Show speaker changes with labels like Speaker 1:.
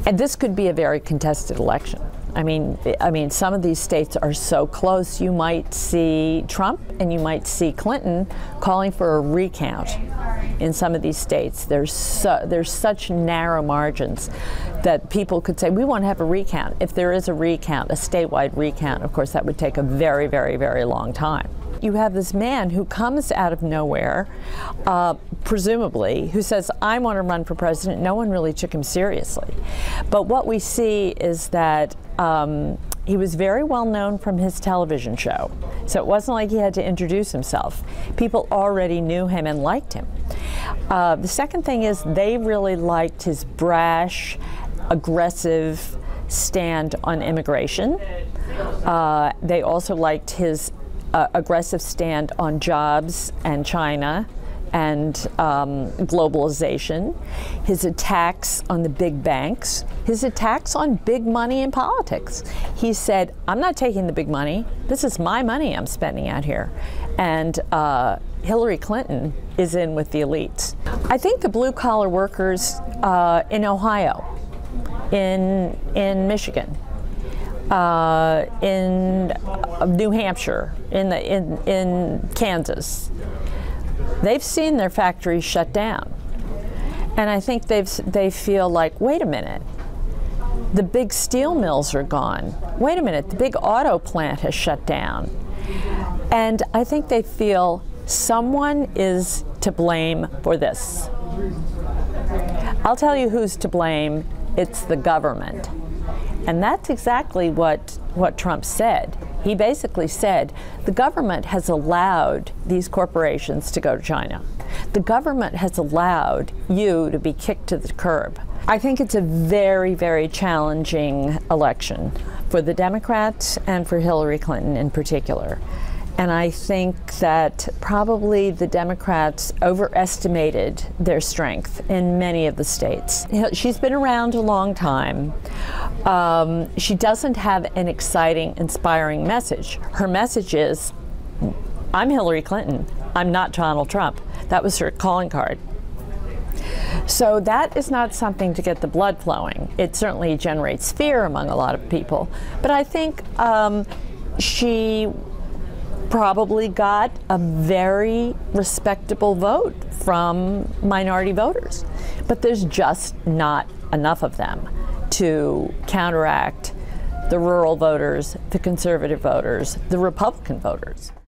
Speaker 1: And this could be a very contested election. I mean, some of these states are so close. You might see Trump and you might see Clinton calling for a recount in some of these states. There's such narrow margins that people could say, we want to have a recount. If there is a recount, a statewide recount, of course, that would take a very, very, very long time. You have this man who comes out of nowhere, presumably, who says, I want to run for president. No one really took him seriously. But what we see is that he was very well known from his television show. So it wasn't like he had to introduce himself. People already knew him and liked him. The second thing is they really liked his brash, aggressive stand on immigration. They also liked his aggressive stand on jobs and China and globalization, his attacks on the big banks, his attacks on big money in politics. He said, I'm not taking the big money. This is my money I'm spending out here. And Hillary Clinton is in with the elites. I think the blue-collar workers in Ohio, in Michigan, in New Hampshire, in Kansas, they've seen their factories shut down, and I think they feel like, wait a minute, the big steel mills are gone. Wait a minute, the big auto plant has shut down, and I think they feel someone is to blame for this. I'll tell you who's to blame. It's the government. And that's exactly what Trump said. He basically said, the government has allowed these corporations to go to China. The government has allowed you to be kicked to the curb. I think it's a very, very challenging election for the Democrats and for Hillary Clinton in particular. And I think that probably the Democrats overestimated their strength in many of the states. She's been around a long time. She doesn't have an exciting, inspiring message. Her message is, I'm Hillary Clinton. I'm not Donald Trump. That was her calling card. So that is not something to get the blood flowing. It certainly generates fear among a lot of people. But I think she probably got a very respectable vote from minority voters. But there's just not enough of them to counteract the rural voters, the conservative voters, the Republican voters.